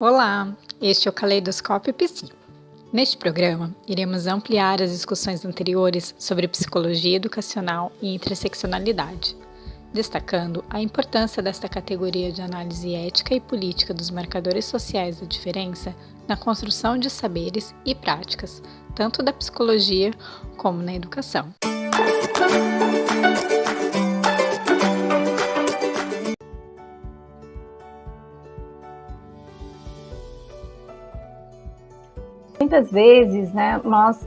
Olá, este é o Caleidoscópio Psi. Neste programa, iremos ampliar as discussões anteriores sobre psicologia educacional e interseccionalidade, destacando a importância desta categoria de análise ética e política dos marcadores sociais da diferença na construção de saberes e práticas, tanto da psicologia como na educação. Muitas vezes, nós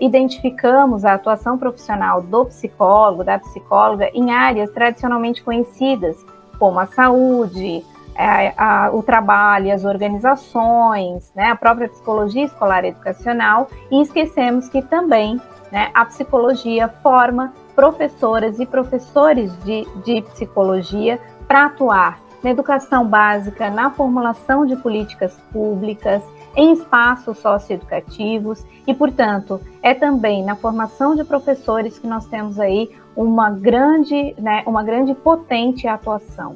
identificamos a atuação profissional do psicólogo, da psicóloga, em áreas tradicionalmente conhecidas, como a saúde, o trabalho, as organizações, a própria psicologia escolar educacional, e esquecemos que também a psicologia forma professoras e professores de psicologia para atuar na educação básica, na formulação de políticas públicas, em espaços socioeducativos e, portanto, é também na formação de professores que nós temos aí uma grande e potente atuação.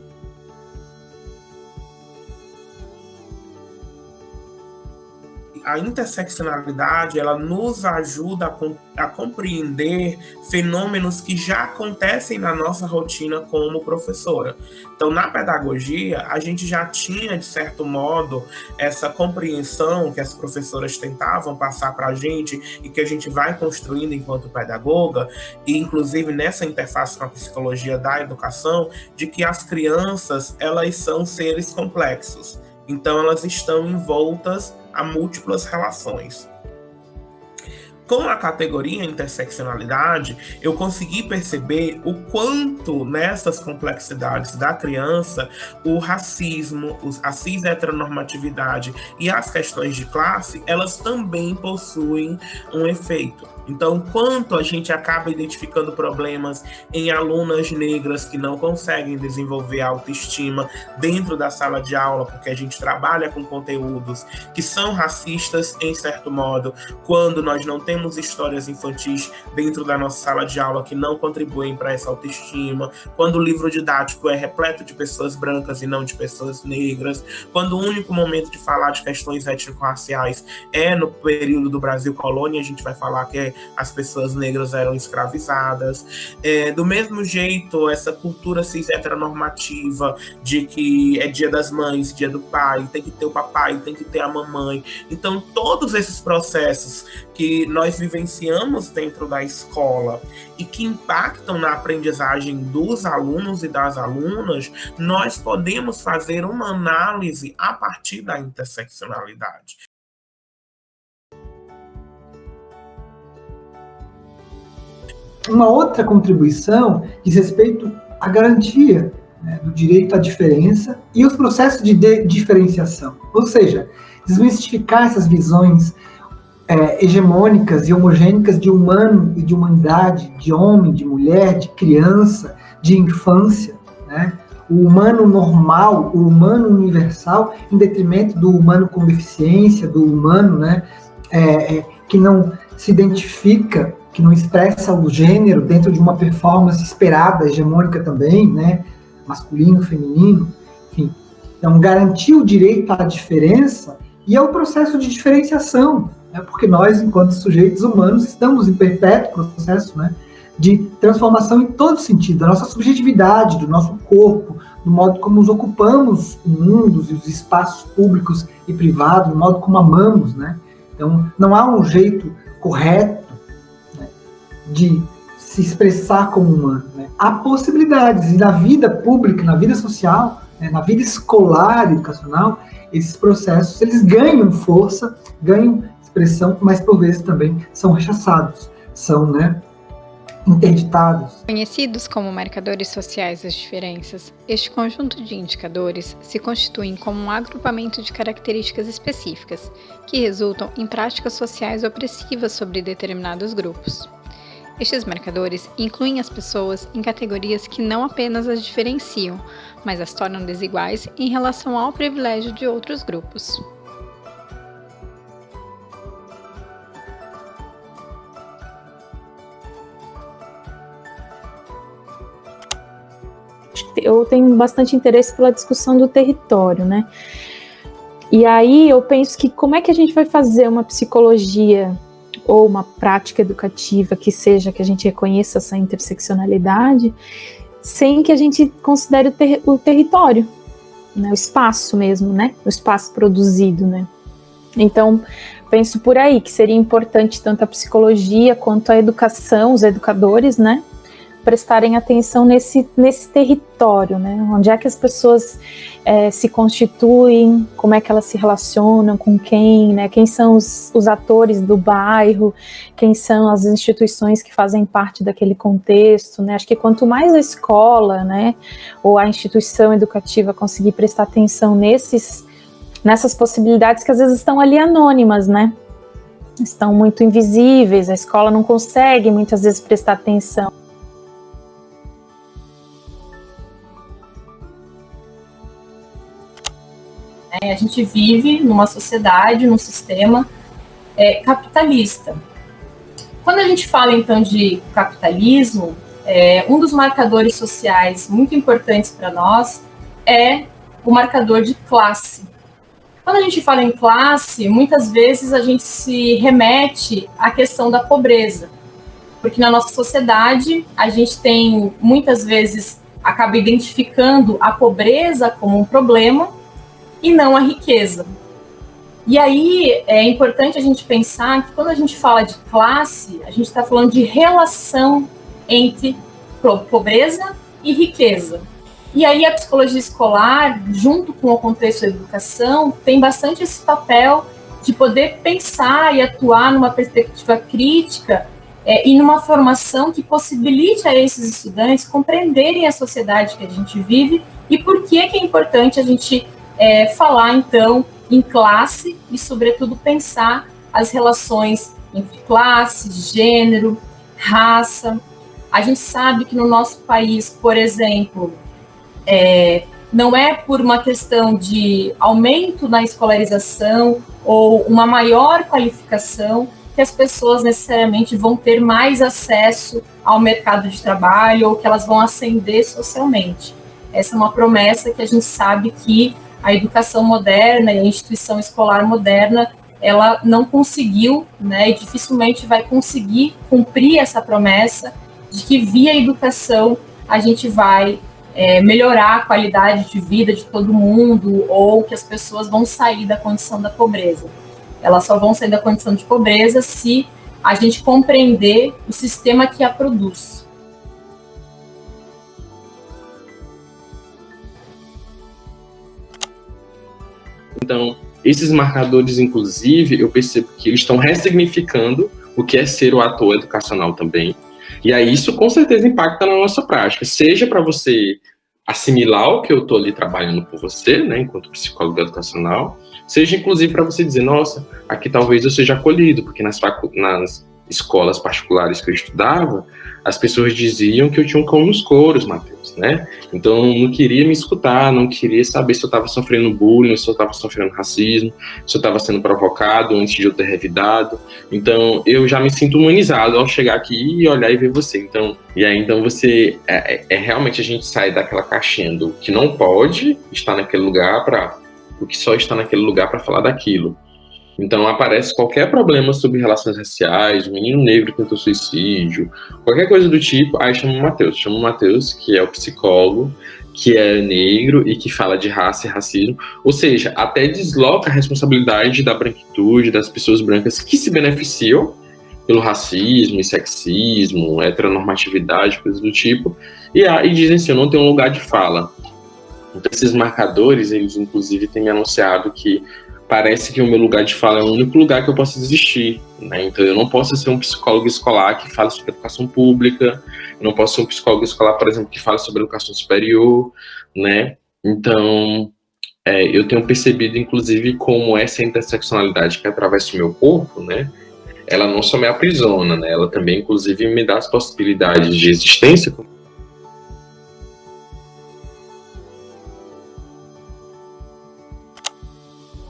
A interseccionalidade, ela nos ajuda a compreender fenômenos que já acontecem na nossa rotina como professora. Então, na pedagogia, a gente já tinha, de certo modo, essa compreensão que as professoras tentavam passar para a gente e que a gente vai construindo enquanto pedagoga, e inclusive nessa interface com a psicologia da educação, de que as crianças, elas são seres complexos. Então, elas estão envoltas a múltiplas relações. Com a categoria interseccionalidade, eu consegui perceber o quanto nessas complexidades da criança, o racismo, a cis-heteronormatividade e as questões de classe, elas também possuem um efeito. Então, quanto a gente acaba identificando problemas em alunas negras que não conseguem desenvolver autoestima dentro da sala de aula, porque a gente trabalha com conteúdos que são racistas, em certo modo, quando nós não temos histórias infantis dentro da nossa sala de aula que não contribuem para essa autoestima, quando o livro didático é repleto de pessoas brancas e não de pessoas negras, quando o único momento de falar de questões étnico-raciais é no período do Brasil colônia, a gente vai falar que as pessoas negras eram escravizadas. Do mesmo jeito, essa cultura cis-heteronormativa de que é dia das mães, dia do pai, tem que ter o papai, tem que ter a mamãe. Então, todos esses processos que nós vivenciamos dentro da escola e que impactam na aprendizagem dos alunos e das alunas, nós podemos fazer uma análise a partir da interseccionalidade. Uma outra contribuição diz respeito à garantia do direito à diferença e os processos de diferenciação. Ou seja, desmistificar essas visões hegemônicas e homogênicas de humano e de humanidade, de homem, de mulher, de criança, de infância, o humano normal, o humano universal, em detrimento do humano com deficiência, do humano que não se identifica, que não expressa o gênero dentro de uma performance esperada, hegemônica também, masculino, feminino, enfim. Então, garantir o direito à diferença e ao processo de diferenciação, porque nós, enquanto sujeitos humanos, estamos em perpétuo processo de transformação em todo sentido, da nossa subjetividade, do nosso corpo, do modo como nos ocupamos o mundo e os espaços públicos e privados, do modo como amamos, Então, não há um jeito correto de se expressar como humano. Há possibilidades, e na vida pública, na vida social, na vida escolar, educacional, esses processos, eles ganham força, ganham expressão, mas por vezes também são rechaçados, são interditados. Conhecidos como marcadores sociais das diferenças, este conjunto de indicadores se constituem como um agrupamento de características específicas, que resultam em práticas sociais opressivas sobre determinados grupos. Estes marcadores incluem as pessoas em categorias que não apenas as diferenciam, mas as tornam desiguais em relação ao privilégio de outros grupos. Eu tenho bastante interesse pela discussão do território, E aí eu penso que como é que a gente vai fazer uma psicologia ou uma prática educativa que seja, que a gente reconheça essa interseccionalidade, sem que a gente considere o território, né, o espaço mesmo, né, o espaço produzido, né. Então, penso por aí, que seria importante tanto a psicologia quanto a educação, os educadores, né, prestarem atenção nesse território, né, onde é que as pessoas se constituem, como é que elas se relacionam com quem, né, quem são os atores do bairro, quem são as instituições que fazem parte daquele contexto, né, acho que quanto mais a escola, né, ou a instituição educativa conseguir prestar atenção nessas possibilidades que às vezes estão ali anônimas, né, estão muito invisíveis, a escola não consegue muitas vezes prestar atenção. A gente vive numa sociedade, num sistema capitalista. Quando a gente fala, então, de capitalismo, um dos marcadores sociais muito importantes para nós é o marcador de classe. Quando a gente fala em classe, muitas vezes a gente se remete à questão da pobreza, porque na nossa sociedade a gente tem, muitas vezes, acaba identificando a pobreza como um problema e não a riqueza. E aí é importante a gente pensar que quando a gente fala de classe, a gente está falando de relação entre pobreza e riqueza. E aí a psicologia escolar, junto com o contexto da educação, tem bastante esse papel de poder pensar e atuar numa perspectiva crítica e numa formação que possibilite a esses estudantes compreenderem a sociedade que a gente vive e por que é importante a gente falar, então, em classe e, sobretudo, pensar as relações entre classe, gênero, raça. A gente sabe que no nosso país, por exemplo, não é por uma questão de aumento na escolarização ou uma maior qualificação que as pessoas necessariamente vão ter mais acesso ao mercado de trabalho ou que elas vão ascender socialmente. Essa é uma promessa que a gente sabe que a educação moderna e a instituição escolar moderna, ela não conseguiu, né, e dificilmente vai conseguir cumprir essa promessa de que via educação a gente vai melhorar a qualidade de vida de todo mundo ou que as pessoas vão sair da condição da pobreza. Elas só vão sair da condição de pobreza se a gente compreender o sistema que a produz. Então, esses marcadores, inclusive, eu percebo que eles estão ressignificando o que é ser o ator educacional também. E aí isso com certeza impacta na nossa prática, seja para você assimilar o que eu estou ali trabalhando por você, né, enquanto psicólogo educacional, seja inclusive para você dizer, nossa, aqui talvez eu seja acolhido, porque nas escolas particulares que eu estudava, as pessoas diziam que eu tinha um cão nos couros, Matheus, né? Então não queria me escutar, não queria saber se eu estava sofrendo bullying, se eu estava sofrendo racismo, se eu estava sendo provocado antes de eu ter revidado. Então eu já me sinto humanizado ao chegar aqui e olhar e ver você. Então você realmente a gente sai daquela caixinha do que não pode estar naquele lugar para o que só está naquele lugar para falar daquilo. Então aparece qualquer problema sobre relações raciais, o menino negro tentou suicídio, qualquer coisa do tipo, aí chama o Matheus, que é o psicólogo, que é negro e que fala de raça e racismo, ou seja, até desloca a responsabilidade da branquitude, das pessoas brancas que se beneficiam pelo racismo e sexismo, heteronormatividade, coisas do tipo, e dizem assim, eu não tenho um lugar de fala. Então esses marcadores, eles inclusive têm me anunciado que parece que o meu lugar de fala é o único lugar que eu posso existir, né? Então eu não posso ser um psicólogo escolar que fala sobre educação pública, eu não posso ser um psicólogo escolar, por exemplo, que fala sobre educação superior, né? Então eu tenho percebido, inclusive, como essa interseccionalidade que atravessa o meu corpo, né? Ela não só me aprisiona, né? Ela também, inclusive, me dá as possibilidades de existência.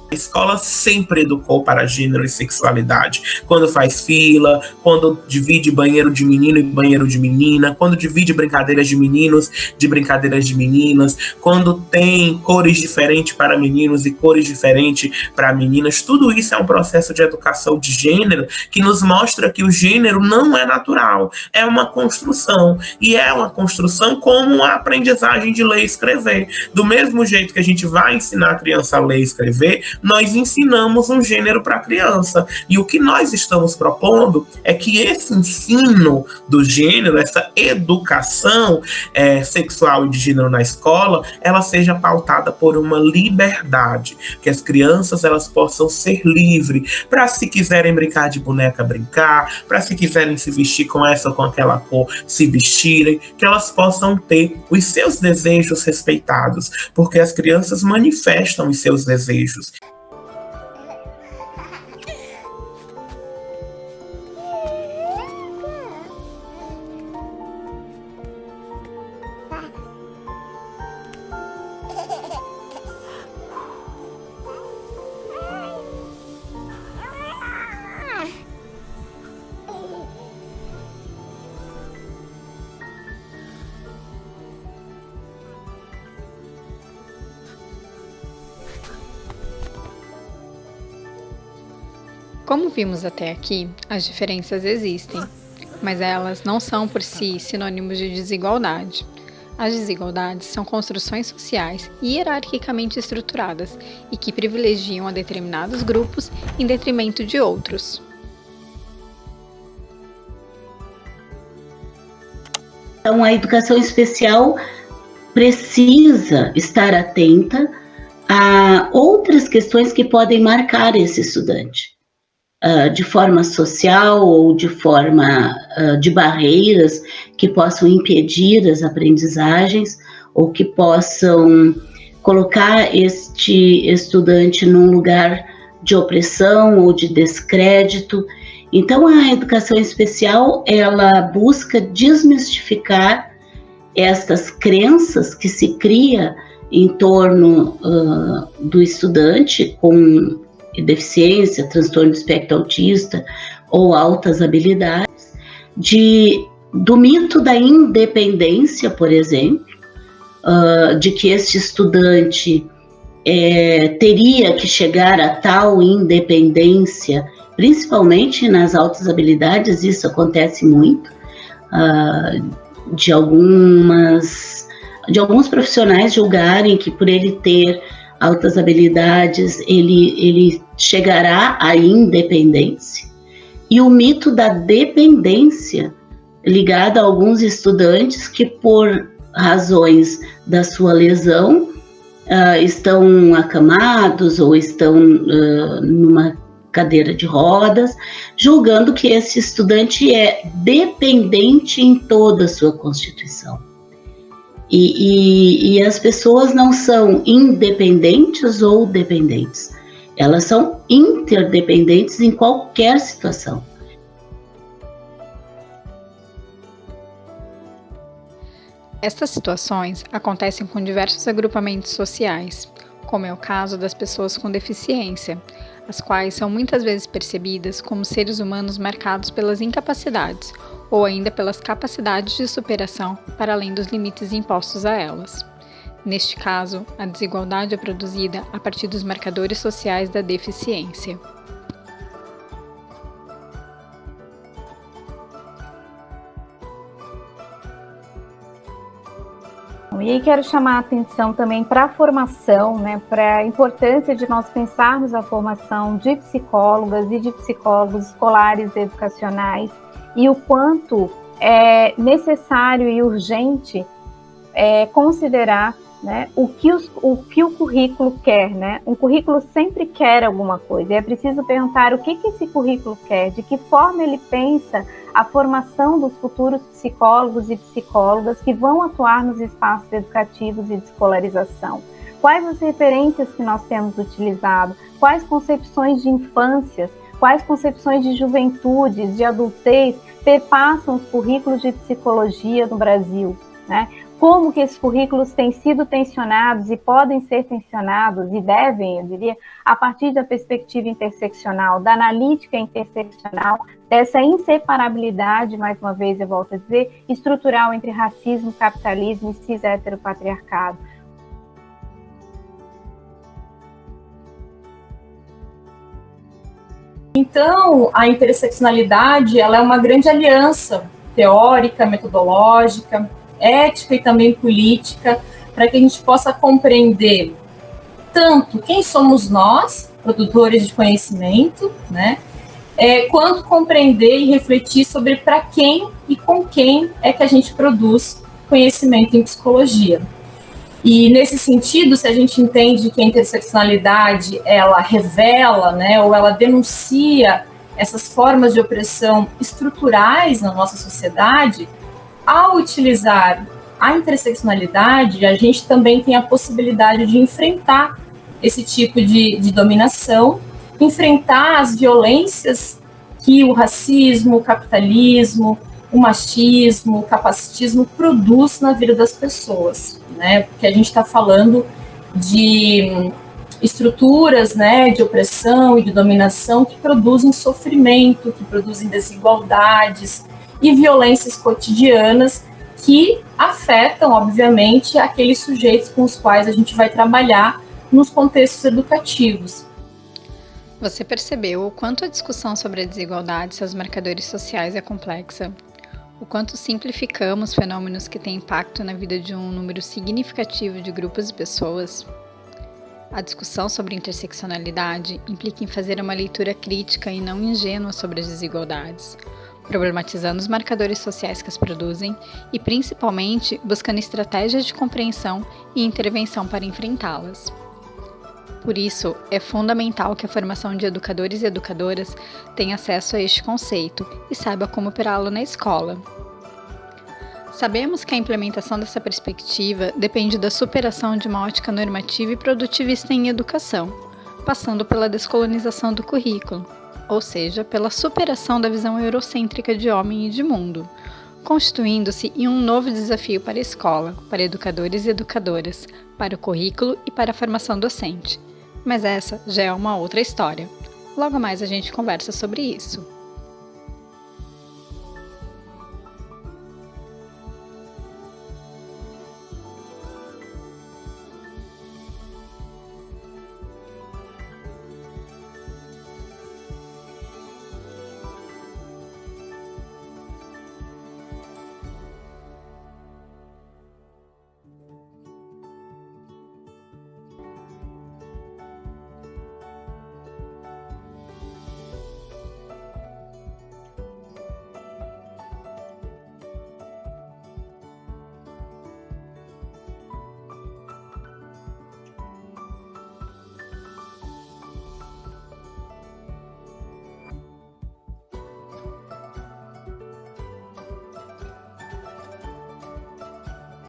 A escola sempre educou para gênero e sexualidade. Quando faz fila, quando divide banheiro de menino e banheiro de menina, quando divide brincadeiras de meninos de brincadeiras de meninas, quando tem cores diferentes para meninos e cores diferentes para meninas. Tudo isso é um processo de educação de gênero que nos mostra que o gênero não é natural, é uma construção. E é uma construção como a aprendizagem de ler e escrever. Do mesmo jeito que a gente vai ensinar a criança a ler e escrever, nós ensinamos um gênero para a criança. E o que nós estamos propondo é que esse ensino do gênero, essa educação sexual e de gênero na escola, ela seja pautada por uma liberdade, que as crianças elas possam ser livres para, se quiserem brincar de boneca, brincar, para, se quiserem se vestir com essa ou com aquela cor, se vestirem, que elas possam ter os seus desejos respeitados, porque as crianças manifestam os seus desejos. Como vimos até aqui, as diferenças existem, mas elas não são por si sinônimos de desigualdade. As desigualdades são construções sociais hierarquicamente estruturadas e que privilegiam a determinados grupos em detrimento de outros. Então, a educação especial precisa estar atenta a outras questões que podem marcar esse estudante. De forma social ou de forma de barreiras que possam impedir as aprendizagens ou que possam colocar este estudante num lugar de opressão ou de descrédito. Então, a educação especial, ela busca desmistificar estas crenças que se cria em torno do estudante com deficiência, transtorno do espectro autista ou altas habilidades, do mito da independência, por exemplo, de que este estudante teria que chegar a tal independência, principalmente nas altas habilidades, isso acontece muito, de alguns profissionais julgarem que por ele ter altas habilidades, ele chegará à independência. E o mito da dependência, ligado a alguns estudantes que, por razões da sua lesão, estão acamados ou estão numa cadeira de rodas, julgando que esse estudante é dependente em toda a sua constituição. E as pessoas não são independentes ou dependentes, elas são interdependentes em qualquer situação. Estas situações acontecem com diversos agrupamentos sociais, como é o caso das pessoas com deficiência, as quais são muitas vezes percebidas como seres humanos marcados pelas incapacidades ou ainda pelas capacidades de superação para além dos limites impostos a elas. Neste caso, a desigualdade é produzida a partir dos marcadores sociais da deficiência. E aí quero chamar a atenção também para a formação, né, para a importância de nós pensarmos a formação de psicólogas e de psicólogos escolares e educacionais e o quanto é necessário e urgente considerar, né, o que o currículo quer, né? Um currículo sempre quer alguma coisa, e é preciso perguntar o que esse currículo quer, de que forma ele pensa a formação dos futuros psicólogos e psicólogas que vão atuar nos espaços educativos e de escolarização. Quais as referências que nós temos utilizado, quais concepções de infâncias, quais concepções de juventudes, de adultez perpassam os currículos de psicologia no Brasil, né? como que esses currículos têm sido tensionados e podem ser tensionados, e devem, eu diria, a partir da perspectiva interseccional, da analítica interseccional, dessa inseparabilidade, mais uma vez eu volto a dizer, estrutural entre racismo, capitalismo e cis-heteropatriarcado. Então, a interseccionalidade, ela é uma grande aliança teórica, metodológica, ética e também política, para que a gente possa compreender tanto quem somos nós, produtores de conhecimento, né, quanto compreender e refletir sobre para quem e com quem é que a gente produz conhecimento em psicologia. E nesse sentido, se a gente entende que a interseccionalidade, ela revela, né, ou ela denuncia essas formas de opressão estruturais na nossa sociedade, ao utilizar a interseccionalidade, a gente também tem a possibilidade de enfrentar esse tipo de dominação, enfrentar as violências que o racismo, o capitalismo, o machismo, o capacitismo produz na vida das pessoas, né? Porque a gente está falando de estruturas, né, de opressão e de dominação que produzem sofrimento, que produzem desigualdades e violências cotidianas que afetam, obviamente, aqueles sujeitos com os quais a gente vai trabalhar nos contextos educativos. Você percebeu o quanto a discussão sobre a desigualdade e seus marcadores sociais é complexa? O quanto simplificamos fenômenos que têm impacto na vida de um número significativo de grupos e pessoas? A discussão sobre interseccionalidade implica em fazer uma leitura crítica e não ingênua sobre as desigualdades, problematizando os marcadores sociais que as produzem e, principalmente, buscando estratégias de compreensão e intervenção para enfrentá-las. Por isso, é fundamental que a formação de educadores e educadoras tenha acesso a este conceito e saiba como operá-lo na escola. Sabemos que a implementação dessa perspectiva depende da superação de uma ótica normativa e produtivista em educação, passando pela descolonização do currículo, ou seja, pela superação da visão eurocêntrica de homem e de mundo, constituindo-se em um novo desafio para a escola, para educadores e educadoras, para o currículo e para a formação docente. Mas essa já é uma outra história. Logo mais a gente conversa sobre isso.